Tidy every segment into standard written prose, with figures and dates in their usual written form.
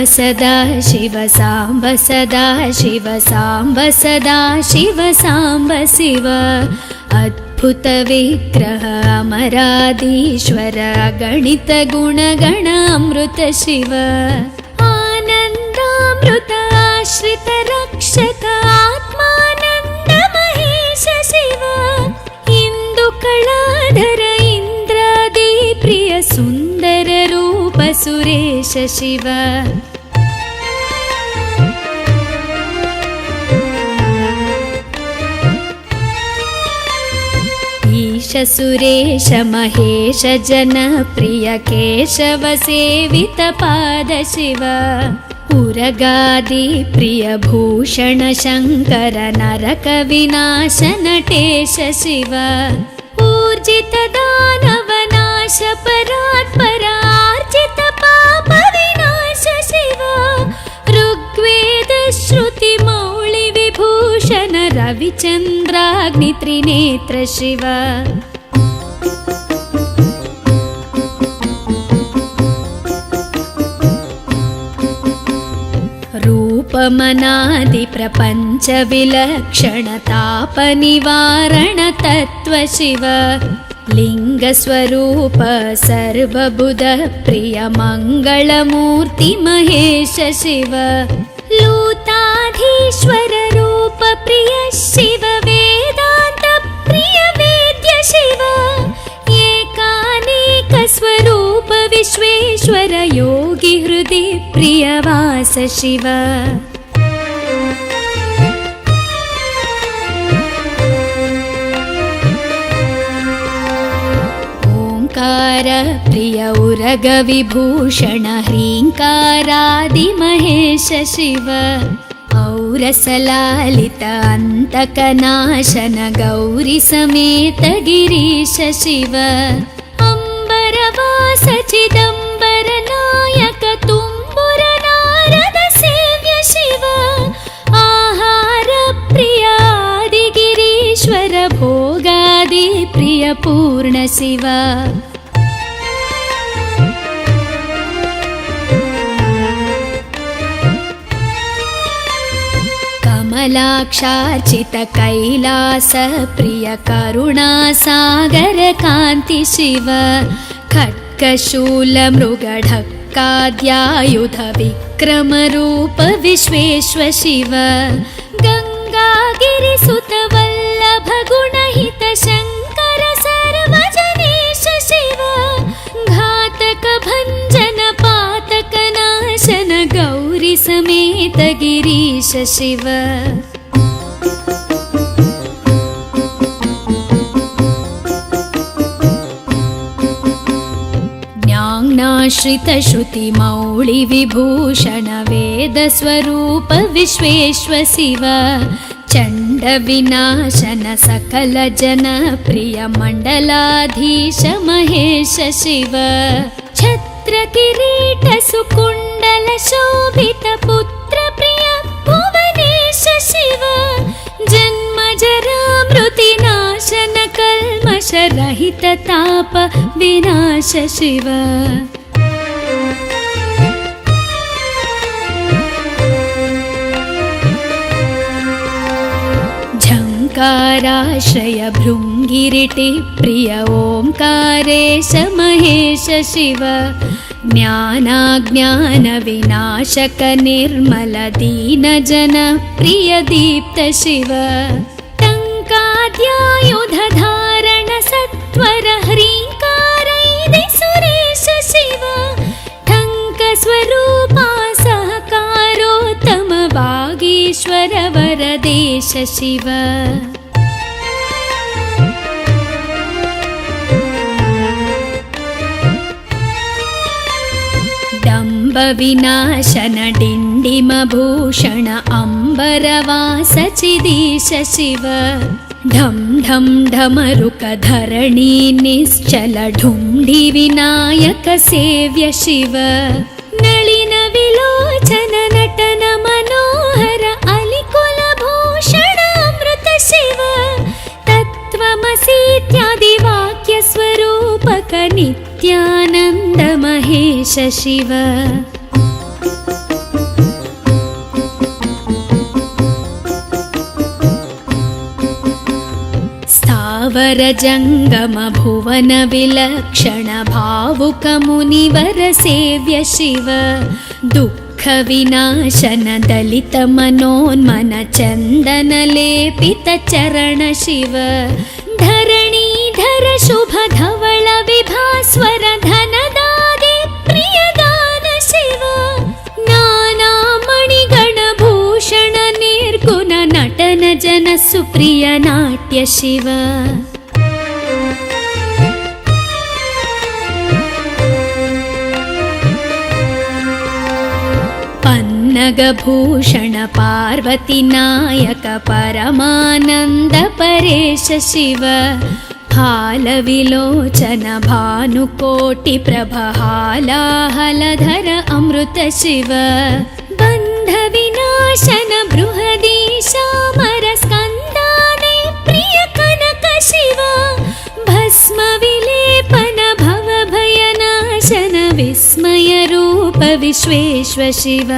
सदा शिव साम्ब सदा शिव साम्ब सदा शिव साम्ब शिव अद्भुत विग्रह अमराधीश्वर गणित गुणगण अमृत शिव आनन्दामृत आश्रित रक्षक आत्मानन्द महेश शिव इंदु कलाधर इंद्रादि प्रिय सुंदर रूप सुरेश शिव ईश सुरेश महेश जन प्रिय केशव सेवित पाद शिव उरगादि प्रिय भूषण शंकर नरक विनाश नटेश शिव ऊर्जित दानव नाश परात्पर आर्जित पाप विनाश शिव ऋग्वेद श्रुति मौळि विभूषण रविचंद्राग्नि त्रिनेत्र शिव रूपमनादि प्रपंच विलक्षण ताप निवारण तत्व शिव लिंग स्वरूप सर्वबुध प्रिय मंगलमूर्ति महेश शिव लूताधीश्वर रूप प्रिय शिव वेदांत प्रिय वेद्य शिव एकानेक स्वरूप विश्वेश्वर योगी हृदय प्रिय वास शिव ओंकार प्रिय उरग विभूषण ह्रींकारादि महेश शिव औरसलालित अंतकनाशन गौरी समेत गिरीश शिव अंबरवास चिदंबर नायक तुम्बुर नारद सेव्य शिव आहार प्रिय आदि गिरीश्वर भोगादि प्रिय पूर्ण शिव कमलाक्षार्चित कैलास प्रिय करुणा सागर कांति शिव खड्गशूल मृगढक्काद्यायुध विक्रम रूप विश्वेश्वर शिव गंगागिरिसुत वल्लभ गुणहित शंकर सर्वजनेश शिव घातक भंजन पातक नाशन गौरी समेत गिरीश शिव ज्ञानाश्रित श्रुति मौळि विभूषण वेद स्वरूप विश्वेश्वर शिव चंड विनाशन सकल जन प्रिय मंडलाधीश महेश शिव छत्र किरीट सुकुंडल शोभित पुत्र प्रिय भुवनेश शिव जन्म जरा मृति नाशन कल्मष रहित ताप विनाश शिव झंकाराश्रय भृंगिरिटि प्रिय ओंकारेश महेश शिव ज्ञानाज्ञान विनाशक निर्मल दीन जन प्रिय दीप्त शिव टंकाद्यायुध धारण सत्वर ह्रींकारैदि सुरेश शिव ठंक स्वरूपा सहकारोत्तम वागीश्वर वरदेश शिव विनाशन डिंडिम भूषण अंबरवास चिदीश शिव ढम ढम ढमरुक धरणी निश्चल ढुंढि विनायक सेव्य शिव नलिन विलोचन नटन मनोहर अलिकुल नित्यानन्द महेश शिव। स्थावर जङ्गम भुवन विलक्षण भावुक मुनिवर सेव्य शिव। दुःख विनाशन दलित मनोन्मन चन्दन लेपित चरण शिव। धरणीधर शुभ धवल विभास्वर धनदादि प्रियदान शिव। नाना मणिगण भूषण निर्गुण नटन जन सुप्रिय नाट्य शिव। पन्नगभूषण पार्वती नायक परमानन्द परेश शिव। हालविलोचन भानुकोटि प्रभ हालाहलधर अमृत शिव। बन्ध विनाशन बृहदीशामर स्कन्दादि प्रिय कनक शिव। भस्म विलेपन भव भयनाशन विस्मय रूप विश्वेश्व शिव।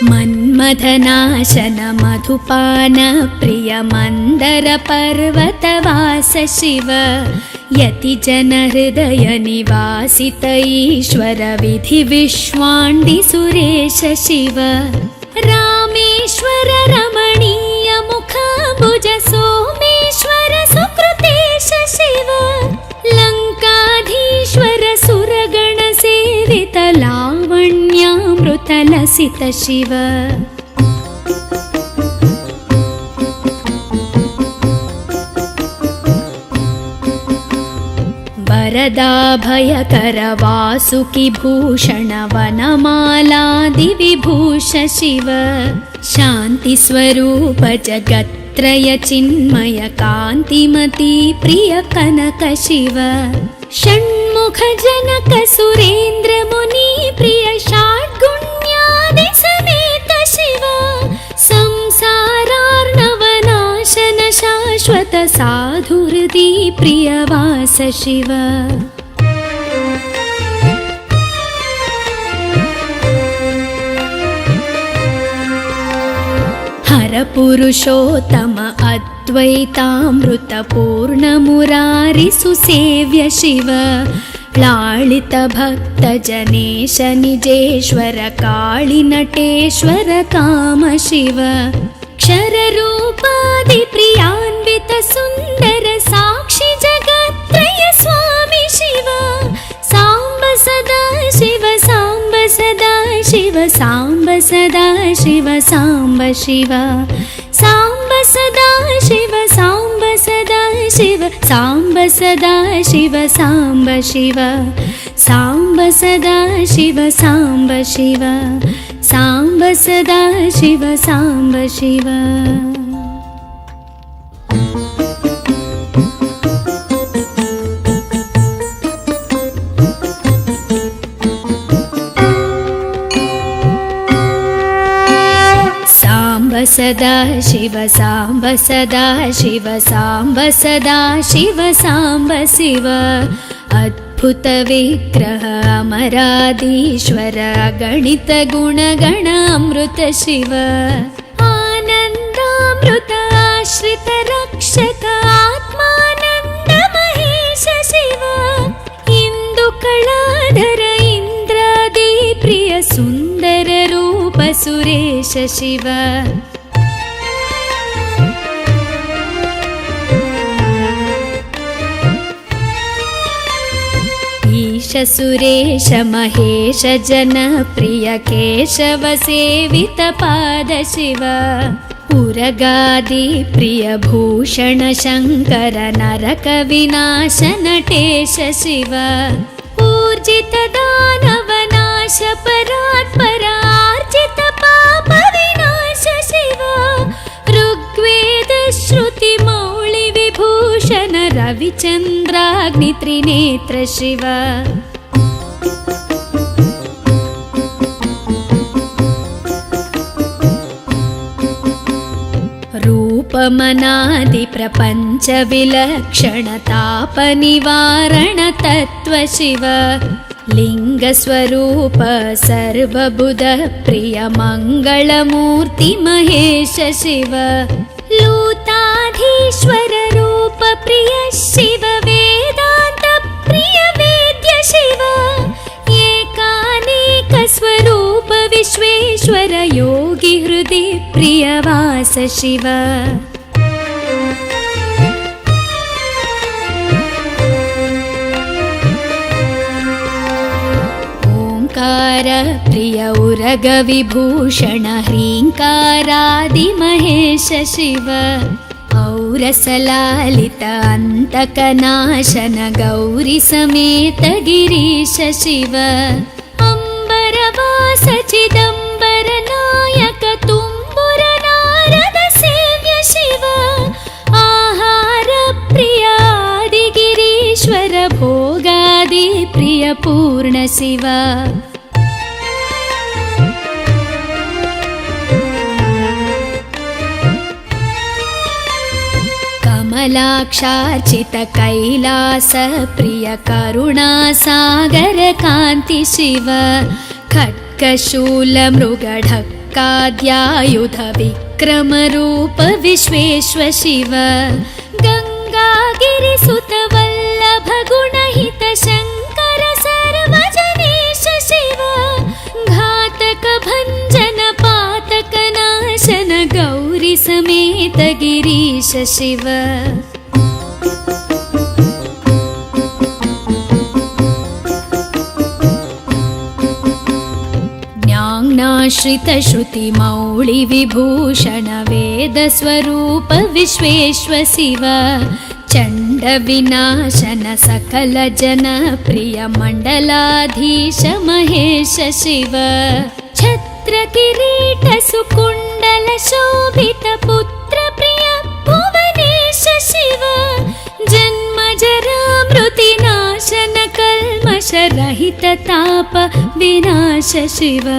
मन्मथनाशन मधुपान प्रिय मन्दर पर्वतवास शिव। यति जन हृदय निवासित ईश्वर विधि विश्वाण्डि सुरेश शिव। रामेश्वर रमणीय मुखाम्बुज सोमेश्वर सुकृतेश शिव। लङ्काधीश्वर सुरगण सेवित लावण्यामृत लसित शिव। वरदाभयकर वासुकि भूषण वनमालादि विभूष शिव। शान्ति स्वरूप जगत्त्रय चिन्मय कान्तिमती प्रिय कनक शिव। षण्मुख जनक सुरेन्द्र मुनि प्रिय षड्गुण्यादि समेत शिव। संसारार्णवनाशन शाश्वत साधुहृदि प्रियवास शिव। हर पुरुषोत्तम अद्वैतामृत पूर्ण मुरारि सुसेव्य शिव। लालित भक्त जनेश निजेश्वर काळि नटेश्वर काम शिव। क्षर रूपादि प्रियान्वित सुन्दर साक्षि जगत्त्रय स्वामी शिव। साम्ब सदा शिव साम्ब सदा शिव साम्ब सदा शिव साम्ब शिव। साम्ब सदा शिव साम्ब सदा शिव साम्ब सदा शिव साम्ब शिव। साम्ब सदा शिव साम्ब शिव साम्ब सदा शिव साम्ब शिव। सदा शिव साम्ब सदा शिव साम्ब सदा शिव साम्ब शिव। अद्भुत विग्रह अमराधीश्वर गणित गुणगण अमृत शिव। आनन्दामृत आश्रित रक्षक आत्मानन्द महेश शिव। इंदु कलाधर इंद्रादि प्रिय सुन्दर रूप सुरेश शिव। ईश सुरेश महेश जन प्रिय केशव सेवित पाद शिव। उरगादि प्रिय भूषण शङ्कर नरक विनाश नटेश शिव। ऊर्जित दानव नाश परात्पर आर्जित पाप विनाश शिव। ऋग्वेद श्रुति मौळि विभूषण रविचन्द्राग्नि त्रिनेत्र शिव। उपमनादि प्रपञ्च विलक्षण ताप निवारण तत्त्व शिव लिङ्गस्वरूप सर्वबुध प्रिय मङ्गलमूर्ति महेश शिव लूताधीश्वर रूप प्रिय शिव वेदान्त प्रिय वेद्य शिव एकानेक स्वरूप विश्वेश्वर योगी हृदि प्रियवास शिव ओंकार प्रिय उरग विभूषण ह्रींकारादि महेश शिव औरसलालित अंतकनाशन गौरी समेत गिरीश शिव अंबरवास चिदंबर नायक तुम्बुर नारद सेव्य शिव आहार प्रिय आदि गिरीश्वर भोगादि प्रिय पूर्ण शिव कमलाक्षार्चित कैलास प्रिय करुणा सागर कांति शिव खड्गशूल मृगढक्काद्यायुध विक्रम रूप विश्वेश्वर शिव गंगागिरिसुत वल्लभ गुणहित शंकर सर्वजनेश शिव घातक भंजन पातक नाशन गौरी समेत गिरीश शिव ज्ञानाश्रित श्रुति मौळि विभूषण वेद स्वरूप विश्वेश्वर शिव चंड विनाशन सकल जन प्रिय मंडलाधीश महेश शिव छत्र किरीट सुकुंडल शोभित पुत्र प्रिय भुवनेश शिव जन्म जरा मृति नाशन कल्मष रहित ताप विनाश शिव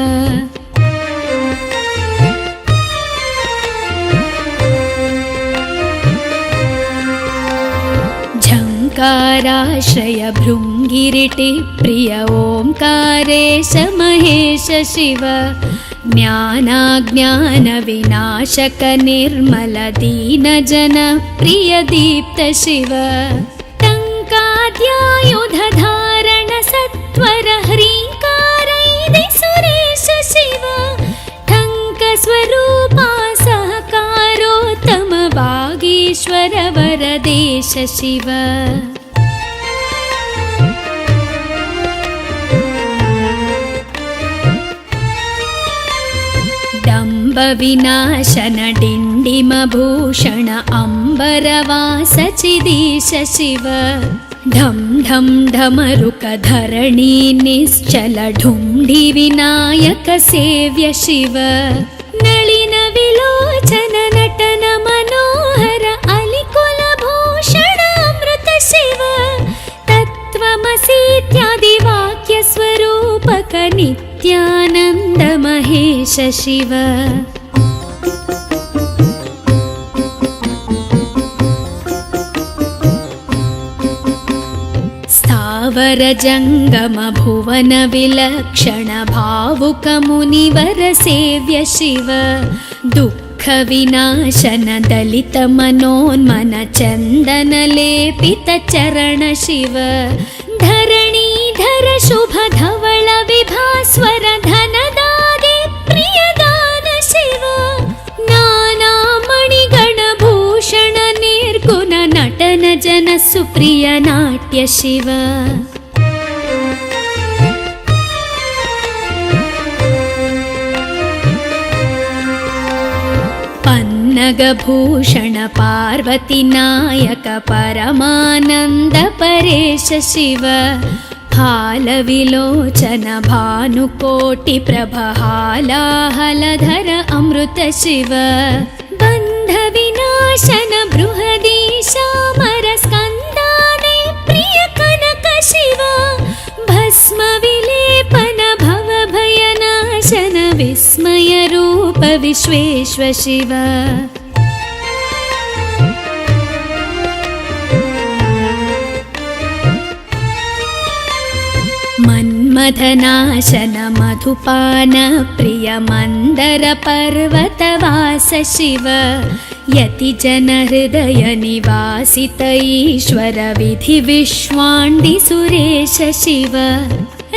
झंकाराश्रय भृंगिरिटि प्रिय ओंकारेश महेश शिव ज्ञानाज्ञान विनाशक निर्मल दीन जन प्रिय दीप्त शिव टंकाद्यायुध धारण सत्वर ह्रींकारैदि सुरेश शिव ठंक स्वरूपा सहकारोत्तम वागीश्वर वरदेश शिव डंब विनाशन डिंडिम भूषण अंबरवास चिदीश शिव ढम ढम ढमरुक धरणी निश्चल ढुंढि विनायक सेव्य शिव नलिन विलोचन नटन मनोहर अलिकुल भूषण अमृत शिव तत्त्वमसीत्यादि वाक्य स्वरूपक नित्यानंद महेश शिव स्थावर जंगम भुवन विलक्षण भावुक मुनिवर सेव्य शिव दुःख विनाशन दलित मनोन्मन चंदन लेपित चरण शिव धरणीधर शुभ धवल विभास्वर धनदादि प्रिय दान शिव नाना मणिगण भूषण निर्गुण नटन जन सुप्रिय नाट्य शिव पन्नगभूषण पार्वती नायक परमानंद परेश शिव हालविलोचन भानुकोटि प्रभहालाहलधर अमृत शिव बंध विनाशन बृहदीशामर स्कंदाने प्रिय कनक शिव भस्म विलेपन भव भयनाशन विस्मय रूप विश्वेश्वर शिव मन्मथनाशन मधुपान प्रिय मन्दर पर्वतवास शिव यतिजन हृदय निवासित ईश्वर विधि विश्वाण्डि सुरेश शिव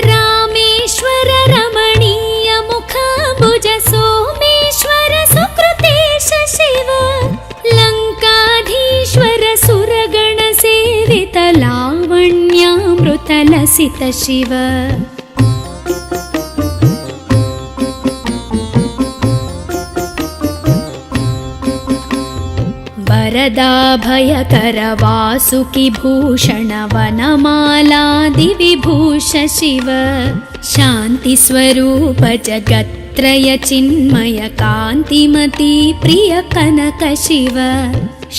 रामेश्वर रमणीय मुखाम्बुज सोमेश्वर सुकृतेश शिव लङ्काधीश्वर सुरगण सेवित लावण्यामृत लसित शिव वरदाभयकर वासुकि भूषण वनमालादि विभूष शिव शान्तिस्वरूप जगत्त्रय चिन्मय कान्तिमती प्रिय कनक शिव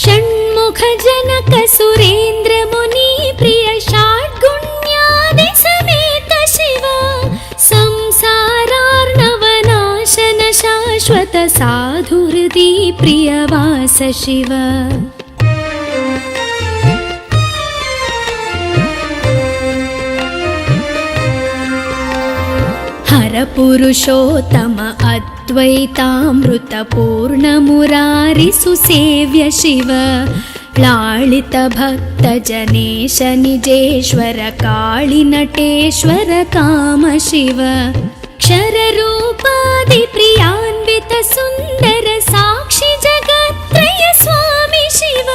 षण्मुख जनक सुरेन्द्र मुनि प्रिय षड्गुण्यादि समेत शिव संसारार्णवनाशन शाश्वत साधुहृदि प्रियवास शिव हर पुरुषोत्तम अद्वैतामृत पूर्ण मुरारि सुसेव्य शिव लालित भक्त जनेश निजेश्वर काळि नटेश्वर काम शिव क्षर रूपादि प्रियान्वित सुन्दर साक्षि जगत्त्रय स्वामी शिव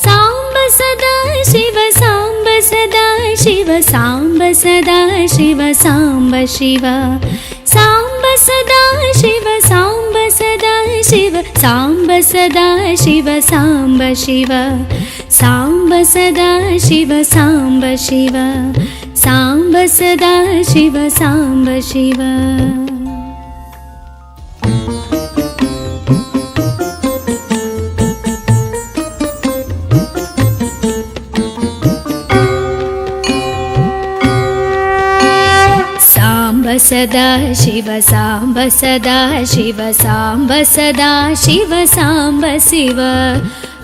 साम्ब सदा शिव साम्ब सदा शिव साम्ब सदा शिव साम्ब शिव साम्ब सदा शिव साम्ब सदा शिव साम्ब सदा शिव साम्ब शिव साम्ब सदा शिव साम्ब शिव साम्ब सदा शिव साम्ब शिव सदा शिव साम्ब सदा शिव साम्ब सदा शिव साम्ब शिव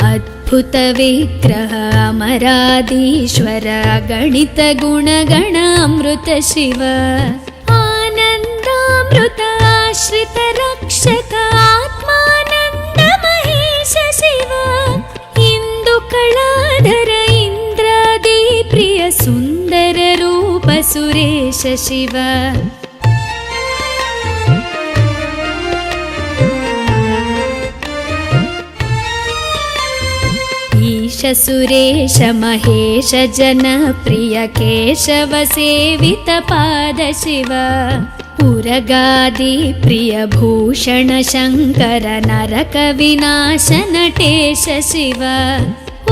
अद्भुत विग्रह अमराधीश्वर गणित गुणगण अमृत शिव आनन्दामृत आश्रित रक्षक आत्मानन्द महेश शिव इंदु कलाधर इंद्रादि प्रिय सुन्दर रूप सुरेश शिव ईश सुरेश महेश जन प्रिय केशव सेवित पाद शिव उरगादि प्रिय भूषण शंकर नरक विनाश नटेश शिव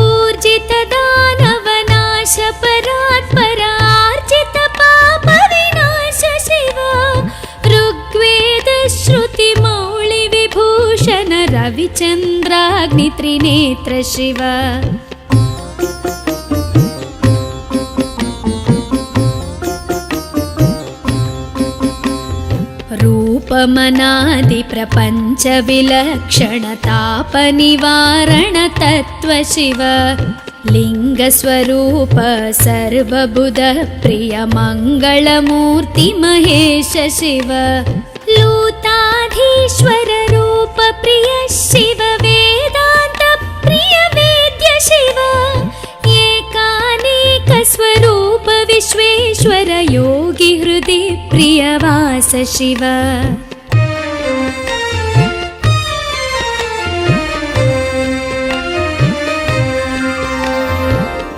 ऊर्जित दानव नाश परात्पर आर्जित पाप विनाश शिव ऋग्वेद श्रुति मौळि विभूषण रविचन्द्राग्नि त्रिनेत्र शिव रूपमनादि प्रपंच विलक्षण ताप निवारण तत्व शिव लिंग स्वरूप सर्वबुध प्रिय मंगलमूर्ति महेश शिव लूताधीश्वर रूप प्रिय शिव वेदांत प्रिय वेद्य शिव एकानेक स्वरूप विश्वेश्वर योगी हृदि प्रियवास शिव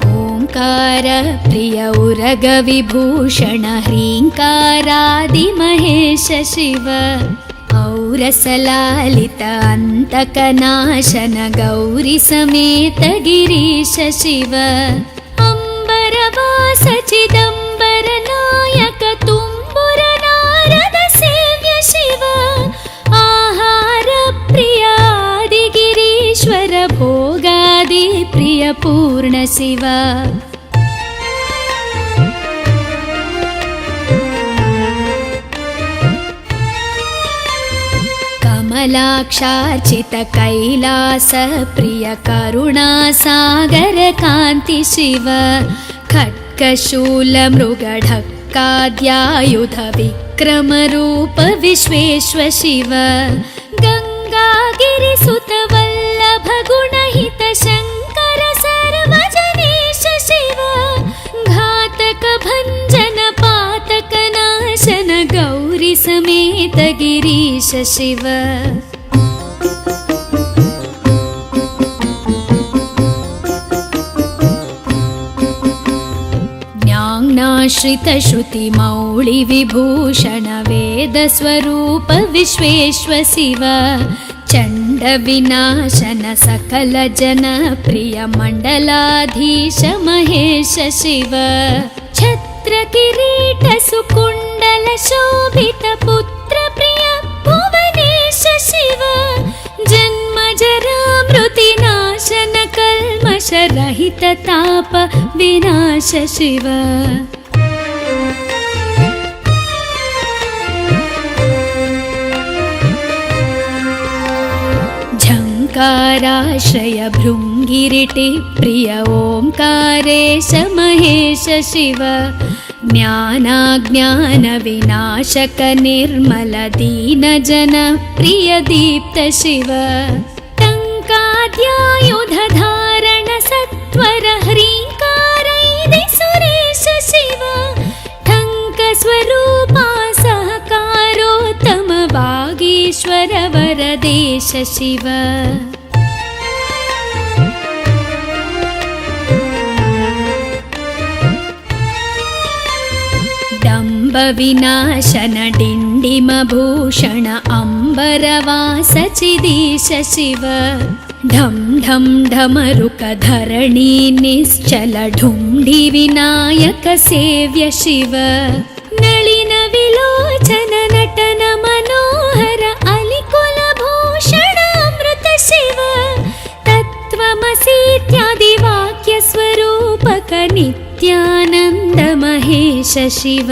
ओंकार प्रिय उरग विभूषण ह्रींकारादि महेश शिव औरसलालित अंतकनाशन गौरी समेत गिरीश शिव अंबरवास चिदंबर नायक तुम्बुर नारद सेव्य शिव आहार प्रिय आदि गिरीश्वर भोगादि प्रिय पूर्ण शिव कमलाक्षार्चित कैलास प्रिय करुणा सागर कांति शिव खड्गशूल मृगढक्क शङ्काद्यायुध विक्रमरूप विश्वेश्व शिव गङ्गागिरिसुत वल्लभ गुणहित शङ्कर सर्वजनेश शिव घातक भञ्जन पातक नाशन गौरी समेत गिरीश शिव ज्ञानाश्रित श्रुति मौळि विभूषण वेद स्वरूप विश्वेश्व शिव चण्ड विनाशन सकल जन प्रिय मण्डलाधीश महेश शिव छत्र किरीट सुकुण्डल शोभित पुत्र प्रिय भुवनेश शिव जन्म जरा मृति नाशन कल्मष रहित ताप विनाश शिव झङ्काराश्रय भृङ्गिरिटि प्रिय ओङ्कारेश महेश शिव ज्ञानाज्ञान विनाशक निर्मल दीन जन प्रिय दीप्त शिव टङ्काद्यायुध धारण सत्वर ह्रीङ्कारैदि सुरेश शिव ठङ्क स्वरूपा सहकारोत्तम वागीश्वर वरदेश शिव डम्ब विनाशन डिण्डिम भूषण अम्बरवास चिदीश शिव ढं ढं ढमरुक धरणी निश्चल ढुण्ढि विनायक सेव्य शिव नलिन विलोचन नटन मनोहर अलिकुल भूषण अमृत शिव तत्त्वमसीत्यादि वाक्य स्वरूपक नित्यानन्द महेश शिव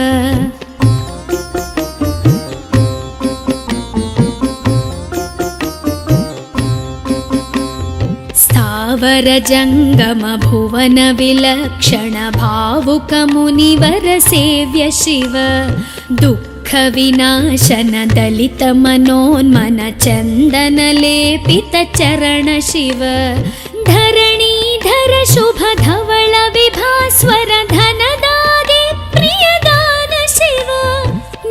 स्थावर जङ्गम भुवन विलक्षण भावुक मुनिवर सेव्य शिव दुःख विनाशन दलित मनोन्मन चन्दन लेपित चरण शिव धरणीधर शुभ धवल विभास्वर धनदादि प्रियदान शिव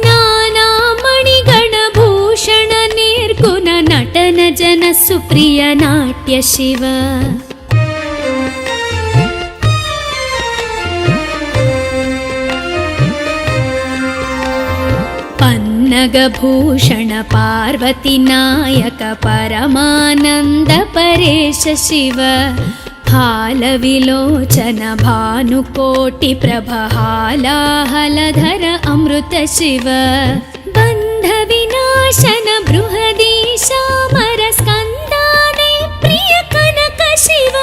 नाना मणिगण भूषण निर्गुण नटन जन सुप्रिय नाट्य शिव पन्नगभूषण पार्वती नायक परमानन्द परेश शिव हालविलोचन भानुकोटि प्रभहालाहलधर अमृत शिव बन्ध विनाशन बृहदीशामर स्कन्दादि प्रिय कनक शिव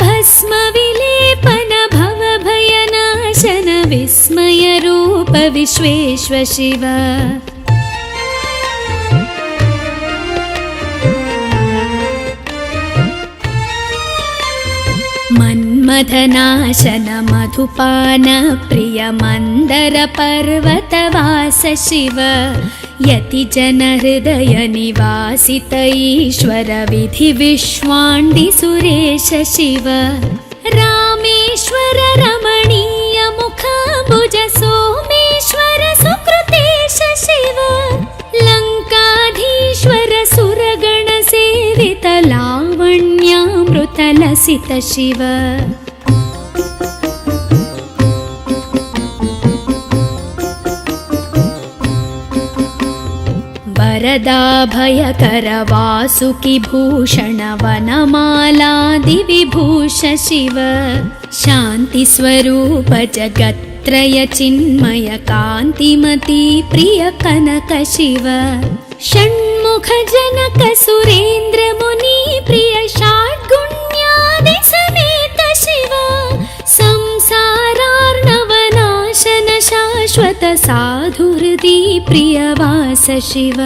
भस्म विलेपन भव भयनाशन विस्मय रूप विश्वेश्व शिव मन्मथनाशन मधुपान प्रिय मन्दर पर्वतवास शिव यति जन हृदय निवासित ईश्वर विधि विश्वाण्डि सुरेश शिव रामेश्वर रमणीय मुखाम्बुज सोमेश्वर सुकृतेश शिव लङ्काधीश्वर सुरगण सेवित लावण्यामृत लसित शिव वरदाभयकर वासुकि भूषण वनमालादि विभूष शिव शान्ति स्वरूप जगत्त्रय चिन्मय कान्तिमती प्रिय कनक शिव षण्मुख जनक सुरेन्द्र मुनि प्रिय षाड्गुण्यादि समेत शिव संसारार्णवनाशन शाश्वत साधु हृदि प्रियवास शिव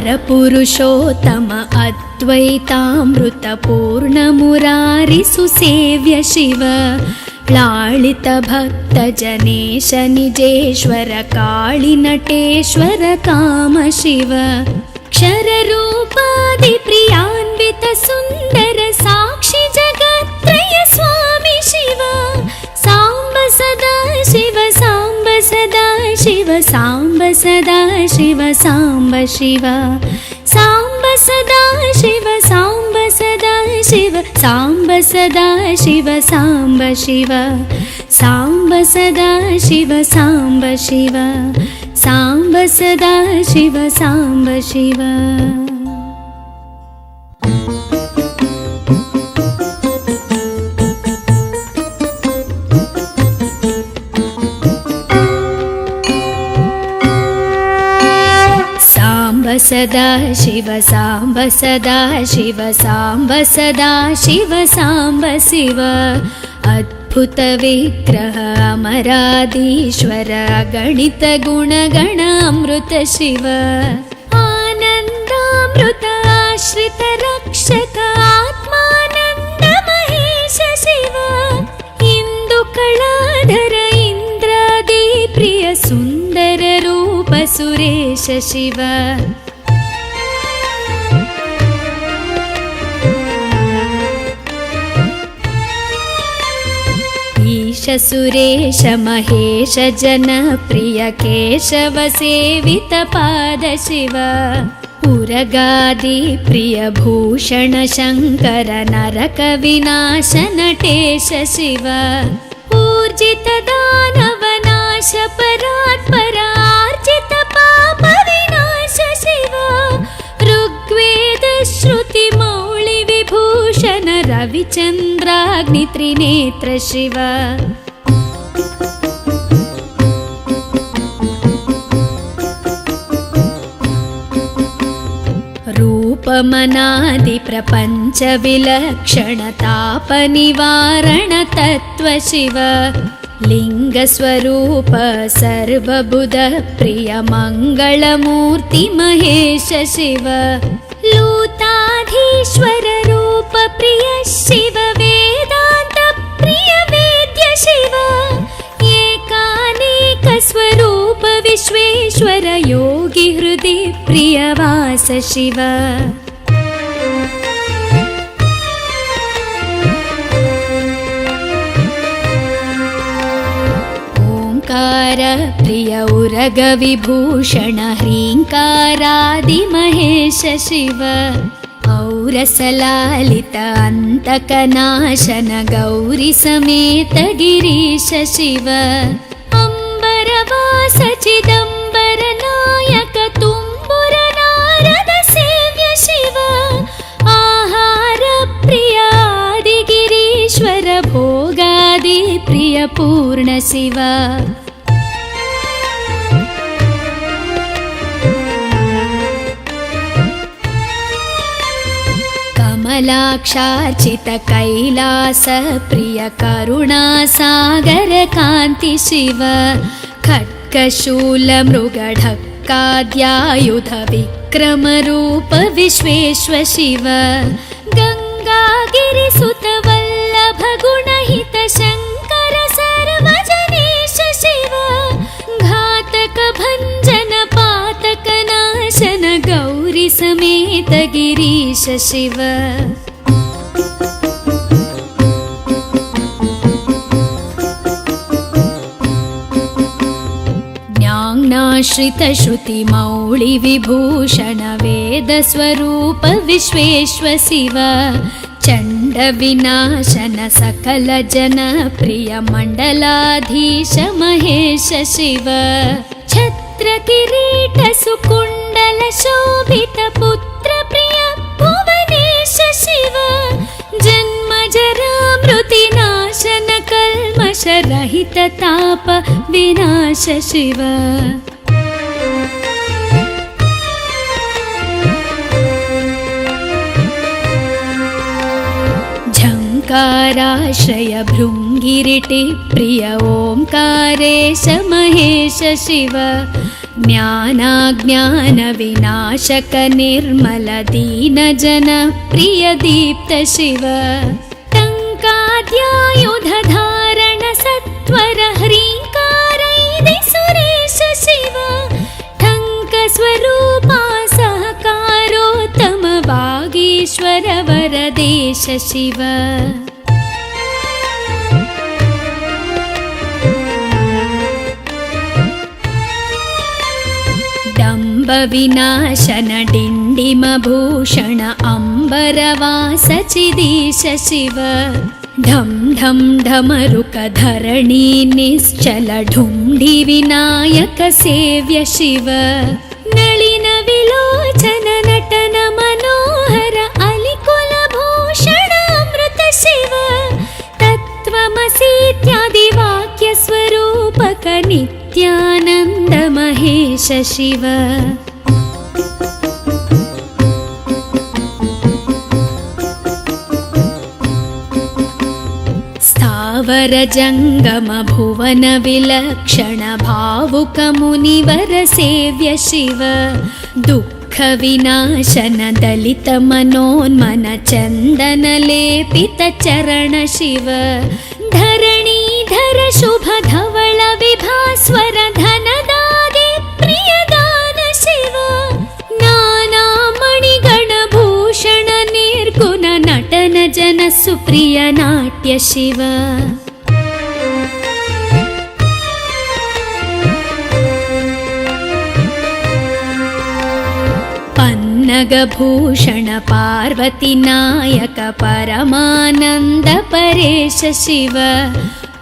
परपुरुषोत्तम अद्वैतामृतपूर्णमुरारिसुसेव्य शिव लालित भक्तजनेश निजेश्वर काळिनटेश्वर काम शिव क्षररूपादिप्रियान्वित सुन्दर साक्षि जगत्त्रय स्वामी शिव साम्ब सदा शिव साम्ब सदा शिव साम्ब सदा शिव साम्ब शिव साम्ब सदा शिव साम्ब सदा शिव साम्ब सदा शिव साम्ब शिव साम्ब सदा शिव साम्ब शिव साम्ब सदा शिव साम्ब शिव सदा शिव साम्ब सदा शिव साम्ब सदा शिव साम्ब शिव अद्भुत विग्रह अमराधीश्वर गणित गुणगण अमृत शिव आनन्दामृत आश्रित रक्षक आत्मानन्द महेश शिव इन्दुकलाधर इन्द्रादि प्रिय सुन्दर रूप सुरेश शिव ईश सुरेश महेश जनप्रिय केशव सेवित पाद शिव उरगादि प्रिय भूषण शङ्कर नरक विनाश नटेश शिव ऊर्जित दानव नाश परात्पर आर्जित पाप विनाश शिव ऋग्वेद श्रुति मौळि विभूषण रविचन्द्राग्नि त्रिनेत्र शिव रूपमनादि प्रपञ्च विलक्षण ताप निवारण तत्व शिव लिङ्गस्वरूप सर्वबुध प्रिय मङ्गलमूर्ति महेश शिव लूताधीश्वर रूप प्रिय शिव वेदान्त प्रिय वेद्य शिव एकानेक स्वरूप विश्वेश्वर योगी हृदि प्रिय वास शिव प्रिय उरग विभूषण ह्रीङ्कारादि महेश शिव औरसलालित अन्तकनाशन गौरी समेत गिरीश शिव अम्बरवास चिदम्बर नायक तुम्बुर नारद सेव्य शिव आहार प्रिय आदिगिरीश्वर भोगादि प्रिय पूर्ण शिव कमलाक्षार्चित कैलास प्रिय करुणा सागर कान्ति शिव खड्गशूल मृगढक्काद्यायुध विक्रम रूप विश्वेश्वर शिव गङ्गागिरिसुत वल्लभ गुणहित शङ्कर सर्वजनेश शिव घातक भञ्जन पातक नाशन गौरी समेत गिरीश शिव ज्ञानाश्रित श्रुति मौळि विभूषण वेद स्वरूप विश्वेश्वर शिव चण्ड विनाशन सकल जन प्रिय मण्डलाधीश महेश शिव छत्र किरीट सुकुण्डल शोभित पुत्र प्रिय भुवनेश शिव जन्म जरा मृति नाशन कल्मष रहित ताप विनाश शिव झङ्काराश्रय भृङ्गिरिटि प्रिय ओङ्कारेश महेश शिव ज्ञानाज्ञानविनाशक निर्मल दीनजन प्रिय दीप्त शिव टङ्काद्यायुधधारण सत्वर ह्रीङ्कारैदि सुरेश शिव टङ्कस्वरूपा सहकारोत्तम वागीश्वर वरदेश शिव विनाशन डिण्डिमभूषण अम्बरवास चिदीश शिव ढं ढं ढमरुक धरणी निश्चल ढुण्डि विनायक सेव्य शिव नलिन विलोचन नटन मनोहर अलिकुल भूषण अमृत शिव तत्त्वमसीत्यादि वाक्य स्वरूपक नित्यानन्द महेश शिव स्थावर जंगम भुवन विलक्षण भावुक मुनिवर सेव्य शिव दुःख विनाशन दलित मनोन्मन चंदन लेपित चरण शिव धरणीधर शुभ धवल विभास्वर धनदादि प्रियदान शिव नाना मणिगण भूषण निर्गुण नटन जन सुप्रिय नाट्य शिव पन्नगभूषण पार्वती नायक परमानंद परेश शिव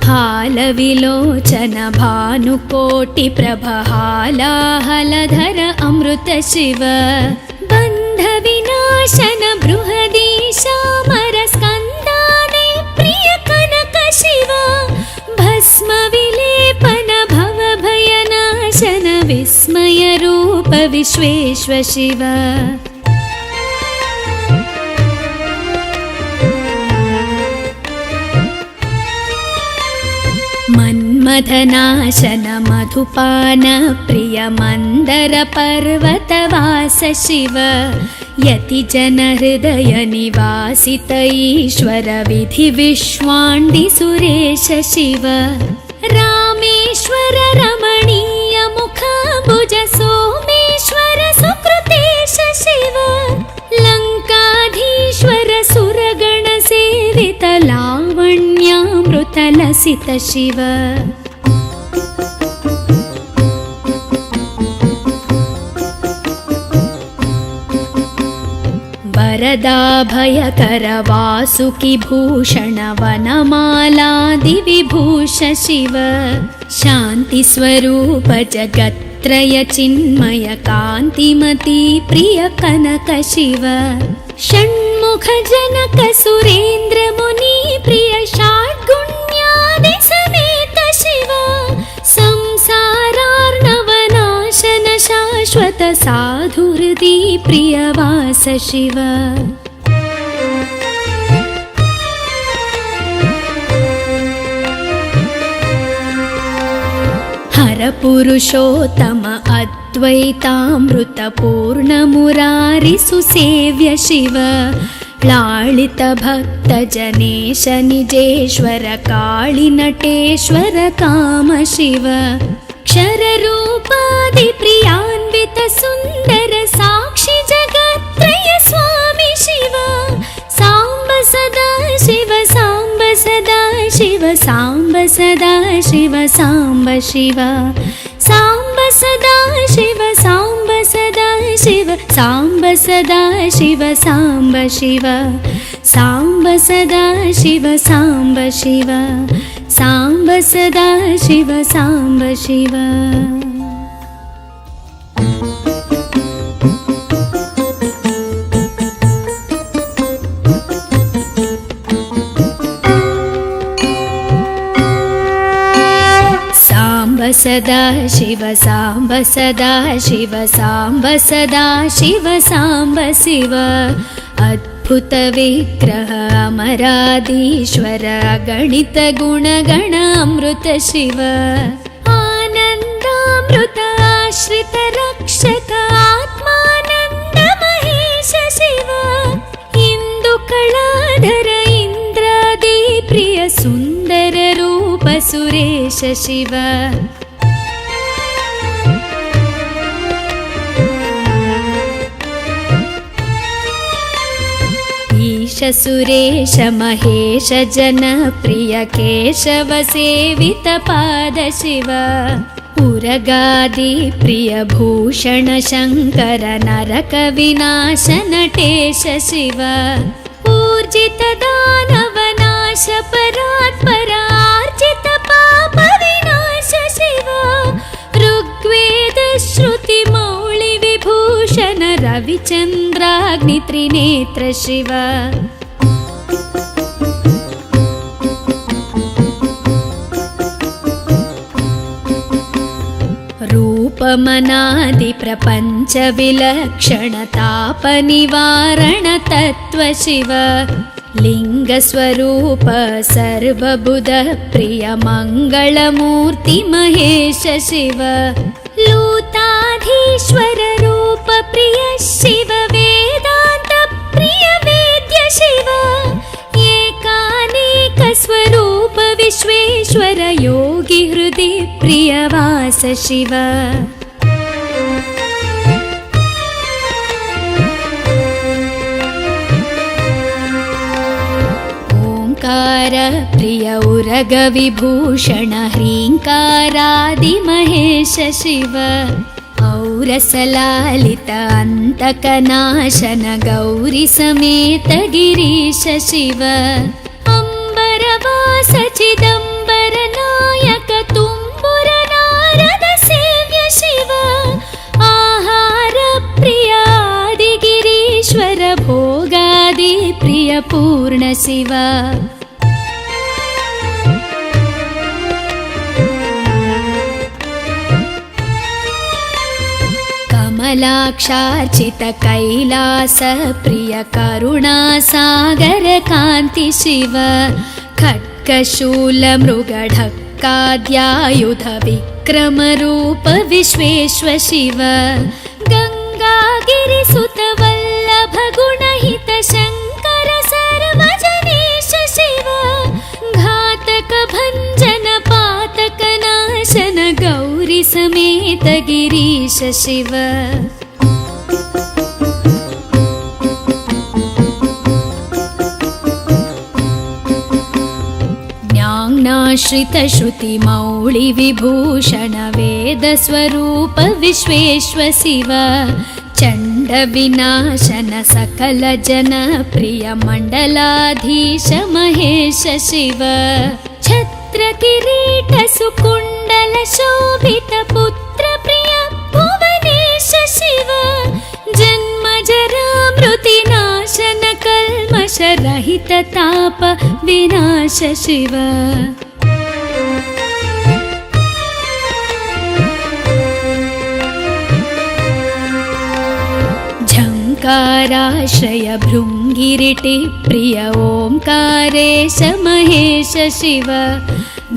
हालविलोचन भानुकोटि प्रभ हालाहलधर अमृत शिव बन्ध विनाशन बृहदीशामर स्कन्दादि प्रिय कनक शिव भस्म विलेपन भव भयनाशन विस्मय रूप विश्वेश्व शिव मन्मथनाशन मधुपान प्रिय मंदर पर्वतवास शिव यति जन हृदय निवासित ईश्वर विधि विश्वाण्डि सुरेश शिव रामेश्वर रमणीय मुखाम्बुज सोमेश्वर सुकृतेश शिव लंकाधीश्वर सुरगण सेवित लावण्यामृत लसित शिव वरदाभयकर वासुकि भूषण वनमालादि विभूष शिव शांति स्वरूप जगत्त्रय चिन्मय कान्तिमती प्रिय कनक शिव षण्मुख जनक सुरेन्द्र मुनि प्रिय षाड्गुण्यादि समेत शिव संसारार्णवनाशन शाश्वत साधुहृदि प्रियवास शिव हर पुरुषोत्तम अद्वैतामृत पूर्ण मुरारि सुसेव्य शिव लालित भक्त जनेश निजेश्वर काळि नटेश्वर काम शिव क्षर रूपादि प्रियान्वित सुंदर साक्षी जगत्त्रय स्वामी शिव सांब सदा शिव सांब सदा शिव सांब सदा शिव सांब शिव सांब सदा शिव सांब सदा शिव सांब सदा शिव सांब शिव सांब सदा शिव सांब शिव सांब सदा शिव सांब शिव सदा शिव सांब सदा शिव सांब सदा शिव सांब शिव अद्भुत विग्रह अमराधीश्वर गणित गुणगण अमृत शिव आनन्दामृत रक्षक आत्मानन्द महेश शिव इन्दुकलाधर इन्द्रादि प्रिय सुन्दर रूप सुरेश शिव ईश सुरेश महेश जनप्रिय केशव सेवित पाद शिव उरगादि प्रिय भूषण शङ्कर नरक विनाश नटेश शिव ऊर्जित दानव नाश परात्परार्जित पाप विनाश शिव ऋग्वेद श्रुति मौळि विभूषण रविचन्द्राग्नि त्रिनेत्र शिव रूपमनादि प्रपञ्च विलक्षण ताप निवारण तत्व शिव लिङ्गस्वरूप सर्वबुध प्रिय मङ्गलमूर्ति महेश शिव लूताधीश्वर रूप प्रिय शिव वेदान्त प्रिय वेद्य शिव एकानेक स्वरूप विश्वेश्वर योगी हृदि प्रियवास शिव ओंकार प्रिय उरग विभूषण ह्रींकारादि महेश शिव औरसलालित अन्तकनाशन गौरी समेत गिरीश शिव अंबरवास चिदंबर नायक तुम्बुर नारद सेव्य शिव आहार प्रिय आदि गिरीश्वर भोगादि प्रिय पूर्ण शिव कमलाक्षार्चित कैलास प्रिय करुणा सागर कांति शिव खड्गशूल मृगढक्काद्यायुध विक्रम रूप विश्वेश्व शिव गंगागिरिसुत वल्लभ गुणहित शंकर सर्वजनेश शिव घातक भंजन पातक नाशन गौरी समेत गिरीश शिव ज्ञानाश्रित श्रुति मौळि विभूषण वेद स्वरूप विश्वेश्व शिव चंड विनाशन सकल जन प्रिय मंडलाधीश महेश शिव छत्र किरीट सुकुंडल शोभित पुत्र प्रिय भुवनेश शिव जन्म जरा मृति नाशन कल्मष रहित ताप विनाश शिव झंकाराश्रय भृंगिरिटि प्रिय ओंकारेश महेश शिव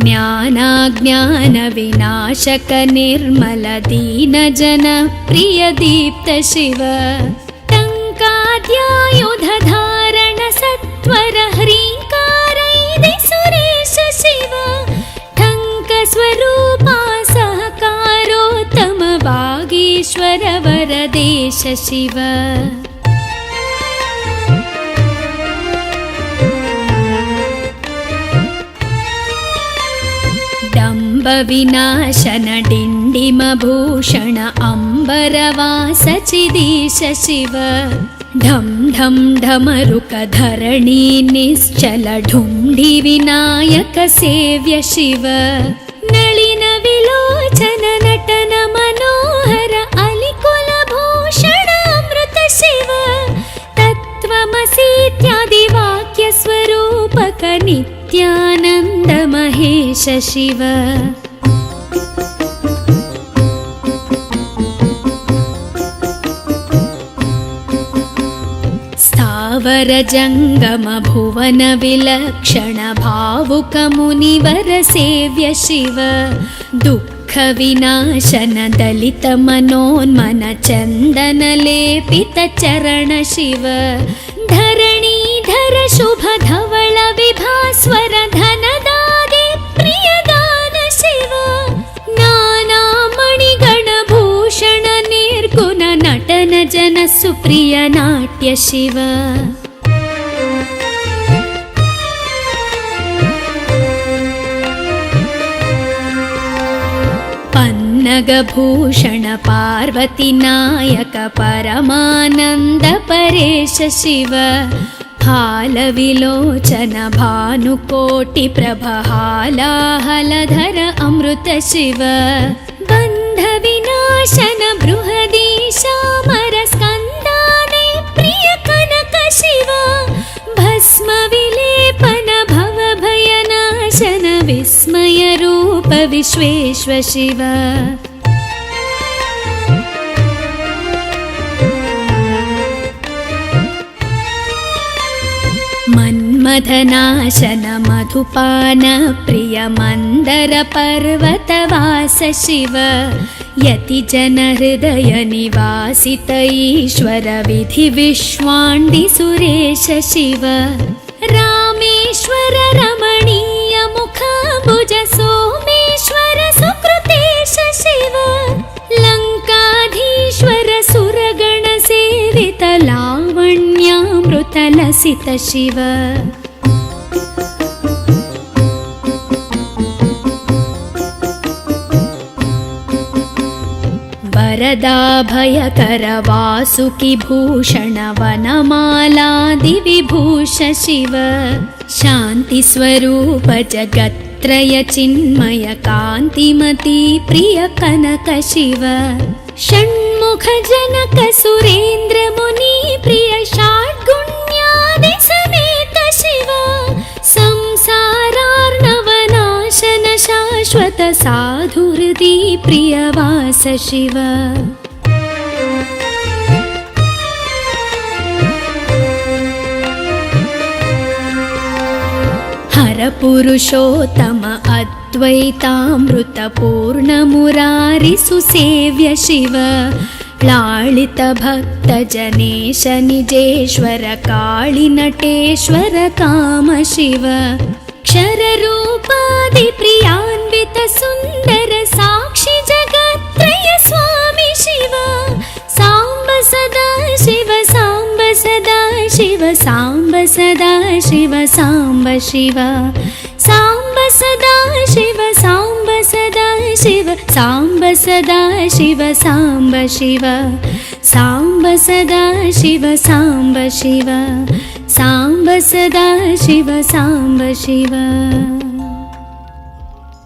ज्ञानाज्ञान विनाशक निर्मल दीन जन प्रिय दीप्त शिव टंकाद्यायुध धारण सत्वर ह्रींकारैदि सुरेश शिव ठंक स्वरूपा सहकारोत्तम वागीश्वर वरदेश शिव डंब विनाशन डिंडिम भूषण अंबरवास चिदीश शिव ढम ढम ढमरुक धरणी निश्चल ढुंढि विनायक सेव्य शिव नलिन विलोचन नटन मनोहर अलिकुल भूषण अमृत शिव तत्त्वमसीत्यादि वाक्य स्वरूपक नित्यानंद महेश शिव स्थावर जंगम भुवन विलक्षण भावुक मुनिवर सेव्य शिव दुःख षण्मुखविनाशन दलितमनोन्मन चन्दनलेपितचरण शिव धरणीधर शुभ धवल विभास्वर धनदादे प्रियदान शिव नानामणिगणभूषण निर्गुण नटन जन सुप्रिय नाट्य शिव पन्नगभूषण पार्वती नायक परमानन्द परेश शिव हालविलोचन भानुकोटि प्रभहालाहलधर अमृत शिव बन्धविनाशन बृहदीशामर स्कन्दादे प्रिय कनक शिव भस्म विलेपन भवभयनाशन विस्मय रूप विश्वेश्व शिव मन्मथनाशन मधुपान प्रिय मन्दर पर्वतवास शिव यति जन हृदय निवासित ईश्वर विधि विश्वाण्डि सुरेश शिव रामेश्वर रमणीय मुखाम्बुज सोमेश्वर सुकृतेश शिव लङ्काधीश्वर सुरगण सेवित लावण्यामृत लसित शिव वरदाभयकर वासुकि भूषण वनमालादि विभूष शिव शान्ति स्वरूप जगत्त्रय चिन्मय कान्तिमती प्रिय कनक शिव षण्मुख जनक सुरेन्द्र मुनि प्रिय षड्गुण्यादि समेत शिव संसारार्णवनाशन शाश्वत साधुहृदि प्रियवास शिव हर पुरुषोत्तम अद्वैतामृत पूर्ण मुरारि सुसेव्य शिव लालित भक्त जनेश निजेश्वर काळि नटेश्वर काम शिव क्षर रूपादि प्रियान्वित सुन्दर साक्षि जगत्त्रय स्वामी शिव साम्ब सदा शिव साम्ब सदा शिव साम्ब सदा शिव साम्ब शिव साम्ब सदा शिव साम्ब सदा शिव साम्ब सदा शिव साम्ब शिव साम्ब सदा शिव साम्ब शिव साम्ब सदा शिव साम्ब शिव